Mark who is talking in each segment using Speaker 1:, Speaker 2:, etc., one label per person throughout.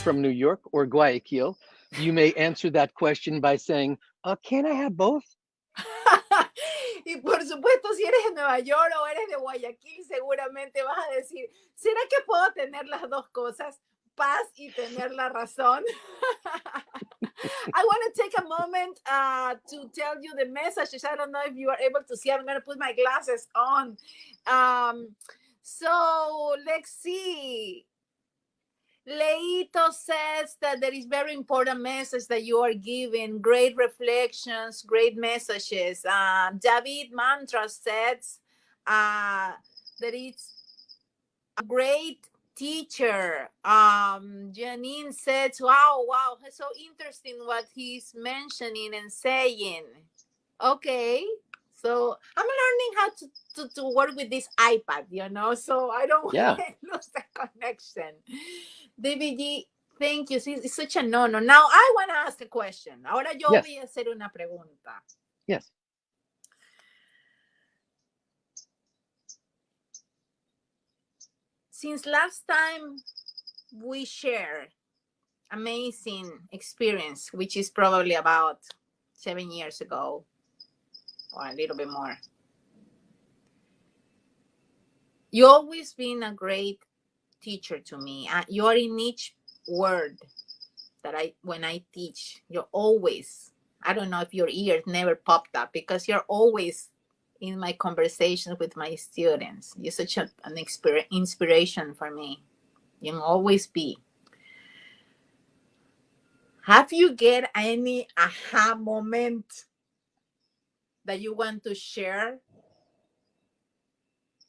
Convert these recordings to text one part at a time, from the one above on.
Speaker 1: from New York or Guayaquil, you may answer that question by saying, can I have both?
Speaker 2: Y por supuesto, si eres de Nueva York o eres de Guayaquil, seguramente vas a decir, ¿será que puedo tener las dos cosas? Paz y tener la razón. I want to take a moment to tell you the messages. I don't know if you are able to see. I'm going to put my glasses on. So let's see. Leito says that there is very important message that you are giving. Great reflections, great messages. David Mantra says that it's a great teacher. Janine says, wow, it's so interesting what he's mentioning and saying. Okay. So I'm learning how to work with this iPad, you know, so I don't want to lose the connection. DavidJ, thank you. It's such an honor. Now I want to ask a question. Ahora yo voy a hacer una pregunta.
Speaker 1: Yes.
Speaker 2: Since last time we shared amazing experience, which is probably about 7 years ago, or a little bit more. You've always been a great teacher to me. You are in each word that when I teach, you're always, I don't know if your ears never popped up because you're always in my conversations with my students. You're such an inspiration for me. You'll always be. Have you get any aha moment that you want to share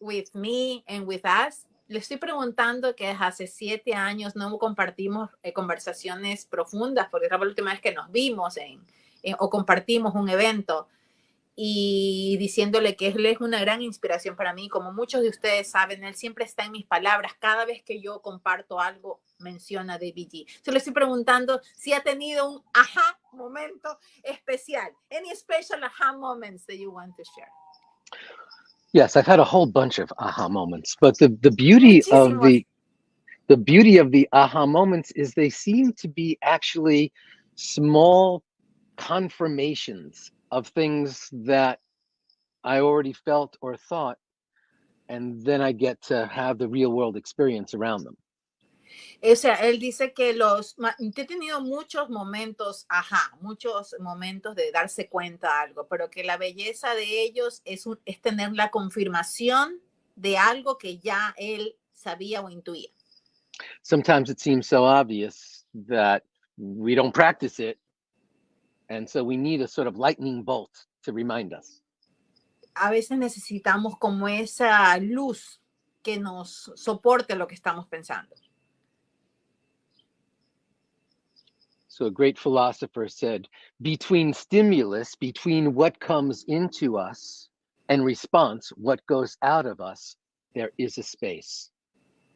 Speaker 2: with me and with us? Le estoy preguntando que desde hace 7 años no compartimos conversaciones profundas, porque era la última vez que nos vimos o compartimos un evento, y diciéndole que él es una gran inspiración para mí. Como muchos de ustedes saben, él siempre está en mis palabras. Cada vez que yo comparto algo, menciona a DavidJ. Yo le estoy preguntando si ha tenido un aha momento especial. Any special aha moments that you want to share?
Speaker 1: Yes, I've had a whole bunch of aha moments, but the beauty of the aha moments is they seem to be actually small confirmations of things that I already felt or thought, and then I get to have the real world experience around them.
Speaker 2: O sea, él dice que he tenido muchos momentos, muchos momentos de darse cuenta de algo, pero que la belleza de ellos es tener la confirmación de algo que ya él sabía o intuía.
Speaker 1: Sometimes it seems so obvious that we don't practice it, and so we need a sort of lightning bolt to remind us.
Speaker 2: A veces necesitamos como esa luz que nos soporte lo que estamos pensando.
Speaker 1: So a great philosopher said, between stimulus, between what comes into us, and response, what goes out of us, there is a space.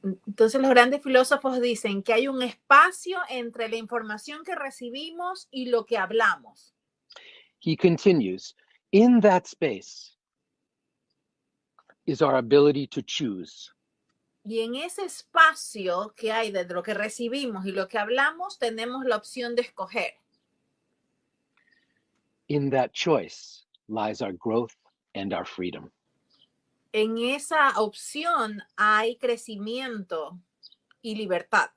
Speaker 2: Entonces los grandes filósofos dicen que hay un espacio entre la información que recibimos y lo que hablamos.
Speaker 1: He continues, in that space is our ability to choose.
Speaker 2: Y en ese espacio que hay de lo que recibimos y lo que hablamos, tenemos la opción de escoger.
Speaker 1: In that choice lies our growth and our freedom.
Speaker 2: En esa opción hay crecimiento y libertad.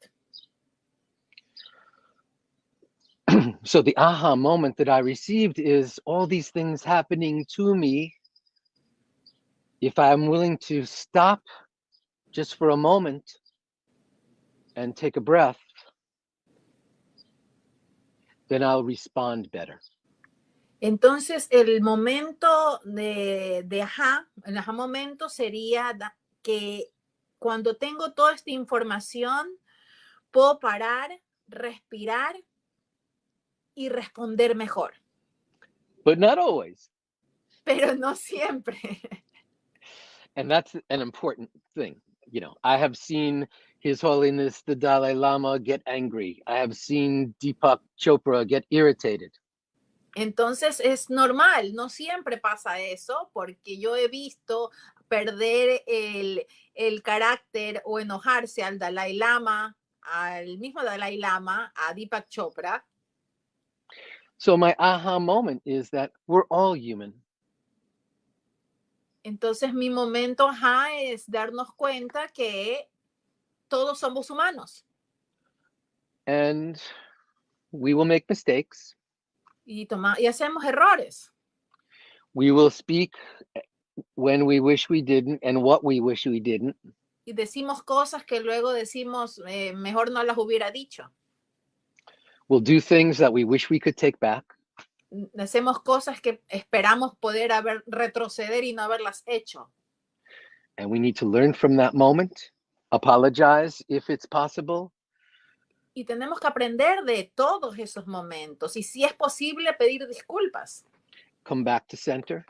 Speaker 1: So the aha moment that I received is all these things happening to me. If I'm willing to stop just for a moment and take a breath, then I'll respond better.
Speaker 2: Entonces, el momento el aha momento sería que cuando tengo toda esta información, puedo parar, respirar y responder mejor.
Speaker 1: But not always.
Speaker 2: Pero no siempre.
Speaker 1: And that's an important thing. You know, I have seen His Holiness the Dalai Lama get angry. I have seen Deepak Chopra get irritated.
Speaker 2: Entonces es normal, no siempre pasa eso, porque yo he visto perder el carácter o enojarse al Dalai Lama, al mismo Dalai Lama, a Deepak Chopra.
Speaker 1: So my aha moment is that we're all human.
Speaker 2: Entonces mi momento ajá es darnos cuenta que todos somos humanos.
Speaker 1: And we will make mistakes.
Speaker 2: Y hacemos errores.
Speaker 1: We will speak when we wish we didn't and what we wish we didn't.
Speaker 2: Y decimos cosas que luego decimos, mejor no las hubiera dicho.
Speaker 1: We'll do things that we wish we could take back.
Speaker 2: Hacemos cosas que esperamos poder retroceder y no haberlas hecho.
Speaker 1: And we need to learn from that moment, apologize if it's possible.
Speaker 2: Y tenemos que aprender de todos esos momentos. Y si es posible, pedir disculpas.
Speaker 1: Come back to center.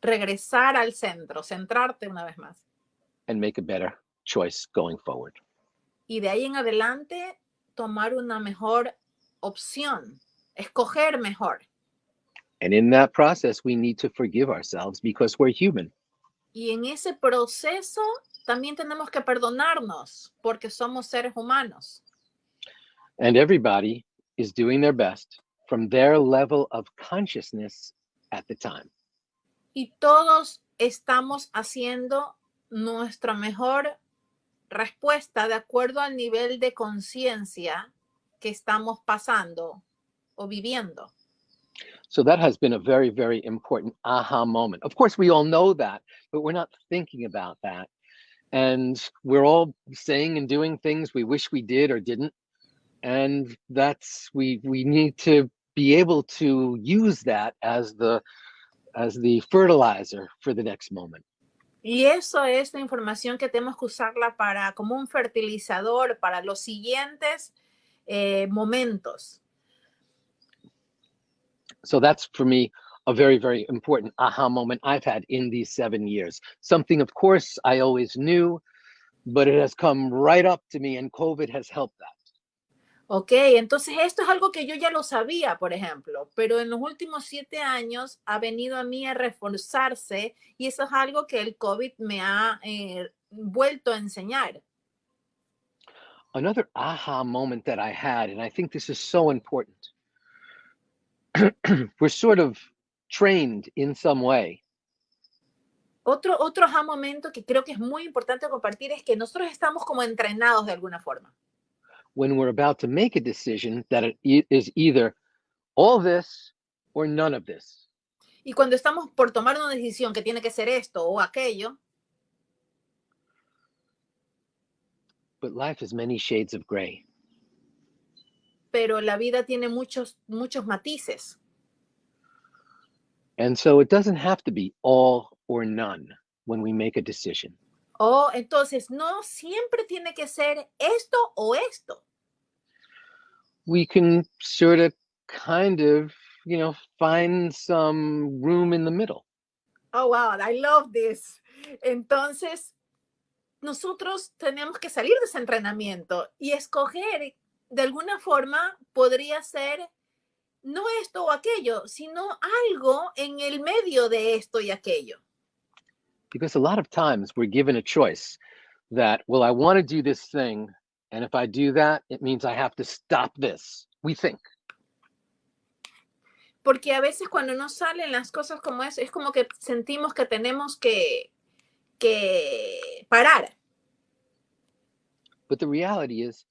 Speaker 2: Regresar al centro, centrarte una vez más.
Speaker 1: And make a better choice going forward.
Speaker 2: Y de ahí en adelante, tomar una mejor opción, escoger mejor.
Speaker 1: And in that process, we need to forgive ourselves because we're human.
Speaker 2: Y en ese proceso también tenemos que perdonarnos porque somos seres humanos.
Speaker 1: And everybody is doing their best from their level of consciousness at the time.
Speaker 2: Y todos estamos haciendo nuestra mejor respuesta de acuerdo al nivel de conciencia que estamos pasando o viviendo.
Speaker 1: So that has been a very, very important aha moment. Of course, we all know that, but we're not thinking about that. And we're all saying and doing things we wish we did or didn't. And that's, we need to be able to use that as the fertilizer for the next moment.
Speaker 2: Y eso es la información que tenemos que usarla como un fertilizador para los siguientes momentos.
Speaker 1: So that's, for me, a very, very important aha moment I've had in these 7 years. Something, of course, I always knew, but it has come right up to me, and COVID has helped that.
Speaker 2: Ok, entonces esto es algo que yo ya lo sabía, por ejemplo, pero en los últimos 7 años ha venido a mí a reforzarse y eso es algo que el COVID me ha vuelto a enseñar.
Speaker 1: Another aha moment that I had, and I think this is so important, we're sort of trained in some way.
Speaker 2: Otro aha momento que creo que es muy importante compartir es que nosotros estamos como entrenados de alguna forma.
Speaker 1: When we're about to make a decision that it is either all this or none of this.
Speaker 2: Y cuando estamos por tomar una decisión que tiene que ser esto o aquello.
Speaker 1: But life is many shades of gray.
Speaker 2: Pero la vida tiene muchos matices.
Speaker 1: And so it doesn't have to be all or none when we make a decision.
Speaker 2: Oh, entonces no siempre tiene que ser esto o esto.
Speaker 1: We can sort of kind of, find some room in the middle.
Speaker 2: Oh, wow, I love this. Entonces, nosotros tenemos que salir de ese entrenamiento y escoger, de alguna forma, podría ser no esto o aquello, sino algo en el medio de esto y aquello.
Speaker 1: Because a lot of times we're given a choice that, well, I want to do this thing, and if I do that, it means I have to stop this. We think.
Speaker 2: Porque a veces cuando no salen las cosas como eso, es como que sentimos que tenemos que parar.
Speaker 1: But the reality is,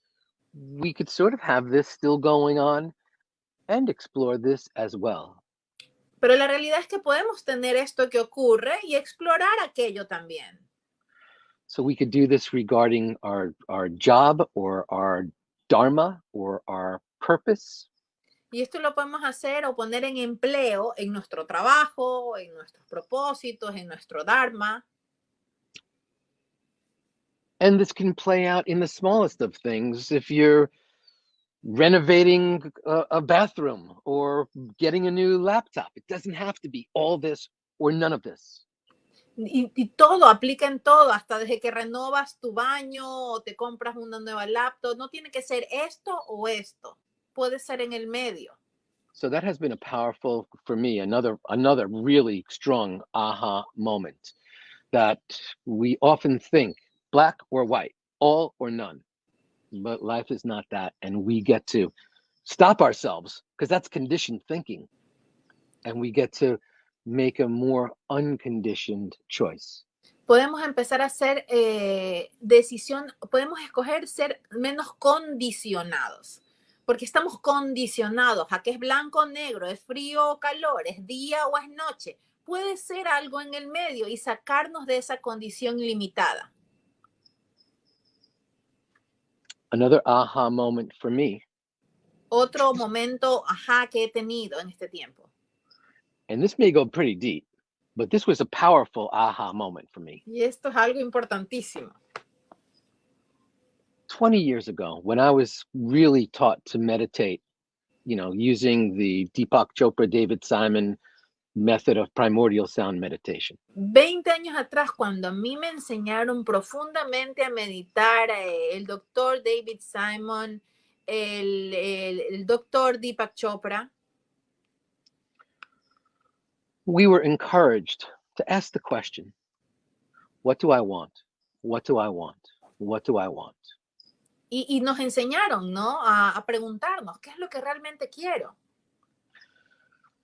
Speaker 1: we could sort of have this still going on and explore this as well.
Speaker 2: Pero la realidad es que podemos tener esto que ocurre y explorar aquello también.
Speaker 1: So we could do this regarding our job or our dharma or our purpose.
Speaker 2: Y esto lo podemos hacer o poner en empleo en nuestro trabajo, en nuestros propósitos, en nuestro dharma.
Speaker 1: And this can play out in the smallest of things. If you're renovating a bathroom or getting a new laptop, it doesn't have to be all this or none of this.
Speaker 2: Y todo, aplica en todo, hasta desde que renovas tu baño o te compras una nueva laptop. No tiene que ser esto o esto. Puede ser en el medio.
Speaker 1: So that has been a powerful, for me, another really strong aha moment, that we often think black or white, all or none, But life is not that, and we get to stop ourselves, because that's conditioned thinking, and we get to make a more unconditioned choice.
Speaker 2: Podemos empezar a hacer podemos escoger ser menos condicionados, porque estamos condicionados a que es blanco o negro, es frío o calor, es día o es noche. Puede ser algo en el medio y sacarnos de esa condición limitada.
Speaker 1: Another aha moment for me.
Speaker 2: Otro momento ajá que he tenido en este tiempo.
Speaker 1: And this may go pretty deep, but this was a powerful aha moment for me.
Speaker 2: Y esto es algo importantísimo.
Speaker 1: 20 years ago, when I was really taught to meditate, using the Deepak Chopra, David Simon method of primordial sound meditation.
Speaker 2: 20 años atrás, cuando a mí me enseñaron profundamente a meditar, el doctor David Simon, el doctor Deepak Chopra,
Speaker 1: we were encouraged to ask the question, what do I want? What do I want? What do I want?
Speaker 2: Y nos enseñaron, ¿no? A preguntarnos, ¿qué es lo que realmente quiero?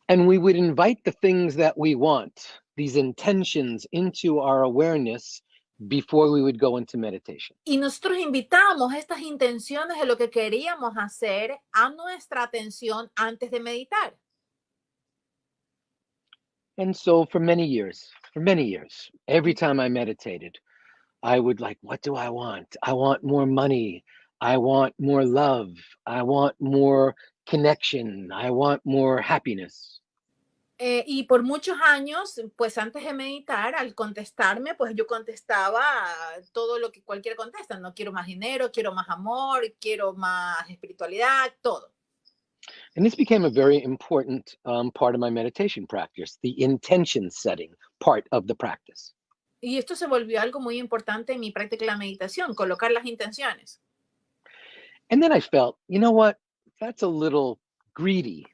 Speaker 1: And we would invite the things that we want, these intentions, into our awareness before we would go into meditation.
Speaker 2: Y nosotros invitamos estas intenciones de lo que queríamos hacer a nuestra atención antes de meditar.
Speaker 1: And so for many years, every time I meditated, I would what do I want? I want more money. I want more love. I want more connection. I want more happiness.
Speaker 2: Y por muchos años, pues antes de meditar, al contestarme, pues yo contestaba todo lo que cualquiera contesta. No quiero más dinero, quiero más amor, quiero más espiritualidad, todo.
Speaker 1: And this became a very important part of my meditation practice, the intention setting part of the practice.
Speaker 2: Y esto se volvió algo muy importante en mi práctica de la meditación, colocar las intenciones.
Speaker 1: And then I felt, you know what? That's a little greedy.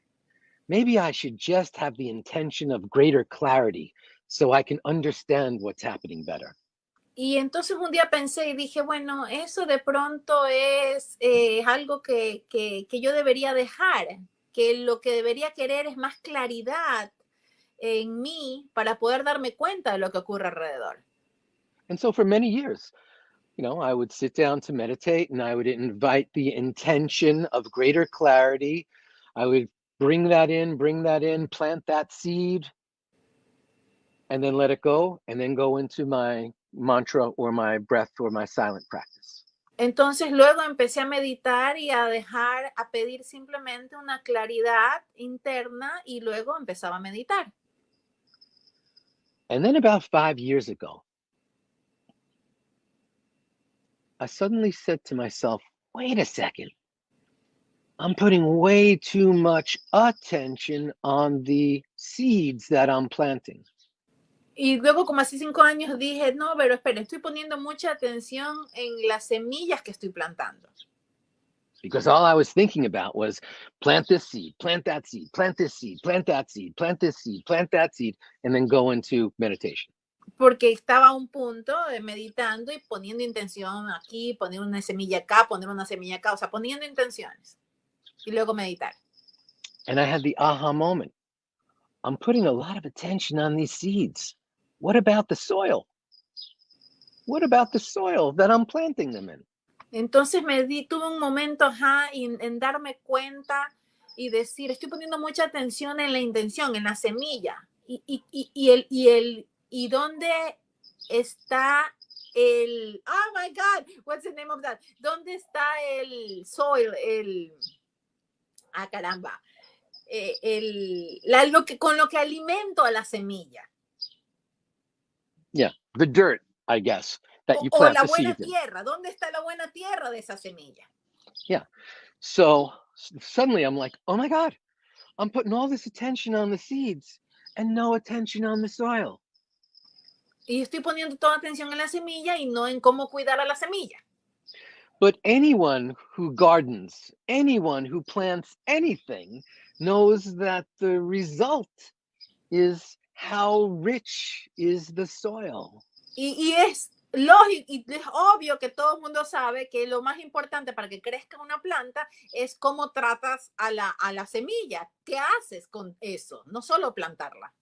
Speaker 1: Maybe I should just have the intention of greater clarity so I can understand what's happening better.
Speaker 2: Y entonces un día pensé y dije, bueno, eso de pronto es algo que yo debería dejar, que lo que debería querer es más claridad en mí para poder darme cuenta de lo que ocurre alrededor.
Speaker 1: And so for many years, I would sit down to meditate and I would invite the intention of greater clarity. I would bring that in, plant that seed, and then let it go, and then go into my mantra or my breath or my silent practice.
Speaker 2: Entonces luego empecé a meditar y a pedir simplemente una claridad interna y luego empezaba a meditar.
Speaker 1: And then about 5 years ago, I suddenly said to myself, wait a second. I'm putting way too much attention on the seeds that I'm planting.
Speaker 2: Y luego, como hace 5 años, dije, no, pero espera, estoy poniendo mucha atención en las semillas que estoy plantando.
Speaker 1: Because all I was thinking about was plant this seed, plant that seed, plant this seed, plant that seed, plant this seed, plant that seed, and then go into meditation.
Speaker 2: Porque estaba a un punto de meditando y poniendo intención aquí, poner una semilla acá, poner una semilla acá, o sea, poniendo intenciones. Y luego meditar.
Speaker 1: And I had the aha moment. I'm putting a lot of attention on these seeds. What about the soil? What about the soil that I'm planting them in?
Speaker 2: Entonces tuve un momento en darme cuenta y decir, estoy poniendo mucha atención en la intención, en la semilla. ¿Y dónde está el, oh my God, what's the name of that? ¿Dónde está el soil, caramba, con lo que alimento a la semilla?
Speaker 1: Yeah, the dirt, I guess, that you plant
Speaker 2: o la
Speaker 1: the
Speaker 2: buena
Speaker 1: seed in.
Speaker 2: tierra. ¿Dónde está la buena tierra de esa semilla?
Speaker 1: Yeah. So suddenly I'm like, oh my God, I'm putting all this attention on the seeds and no attention on the soil.
Speaker 2: Y estoy poniendo toda atención en la semilla y no en cómo cuidar a la semilla.
Speaker 1: But anyone who gardens, anyone who plants anything knows that the result is how rich is the soil.
Speaker 2: Y es lógico, y es obvio que todo el mundo sabe que lo más importante para que crezca una planta es cómo tratas a la semilla. ¿Qué haces con eso? No solo plantarla.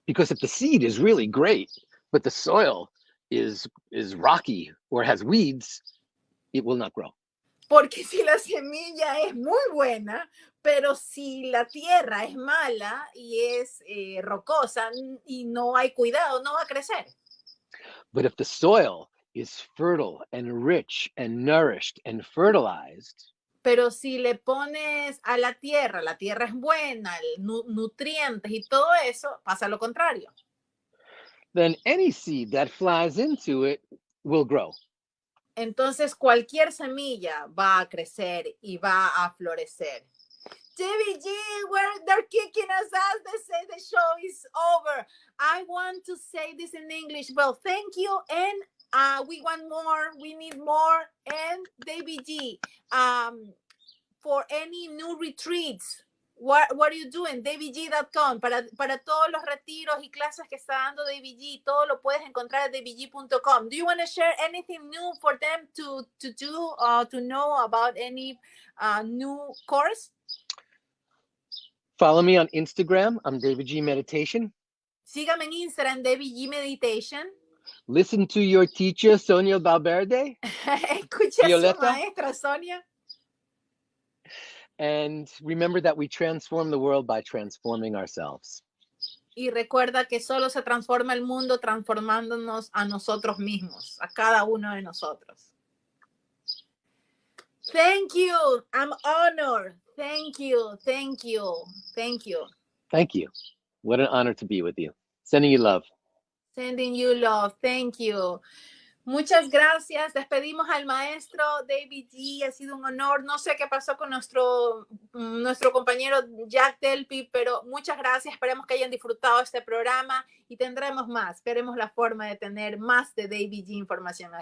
Speaker 1: Because if the seed is really great, but the soil is rocky or has weeds, it will not grow.
Speaker 2: Porque si la semilla es muy buena, pero si la tierra es mala y es rocosa y no hay cuidado, no va a crecer.
Speaker 1: But if the soil is fertile and rich and nourished and fertilized,
Speaker 2: Pero si le pones a la tierra es buena, nutrientes y todo eso, pasa lo contrario.
Speaker 1: then any seed that flies into it will grow.
Speaker 2: Entonces cualquier semilla va a crecer y va a florecer. DavidJ, they're kicking us out. They say the show is over. I want to say this in English. Well, thank you. And we want more. We need more. And DavidJ, for any new retreats, what are you doing? DavidJ.com. Para todos los retiros y clases que está dando DavidJ, todo lo puedes encontrar en DavidJ.com. Do you want to share anything new for them to do, to know about any new course?
Speaker 1: Follow me on Instagram. I'm DavidJ Meditation.
Speaker 2: Sígame en Instagram, DavidJ Meditation.
Speaker 1: Listen to your teacher, Sonia Valverde.
Speaker 2: Escucha a su maestra, Sonia.
Speaker 1: And remember that we transform the world by transforming ourselves.
Speaker 2: Y recuerda que solo se transforma el mundo transformándonos a nosotros mismos, a cada uno de nosotros. Thank you. I'm honored. Thank you. Thank you. Thank you.
Speaker 1: Thank you. What an honor to be with you. Sending you love.
Speaker 2: Sending you love. Thank you. Muchas gracias. Despedimos al maestro DavidJ. Ha sido un honor. No sé qué pasó con nuestro compañero Jack Delpy, pero muchas gracias. Esperemos que hayan disfrutado este programa y tendremos más. Veremos la forma de tener más de DavidJ información aquí.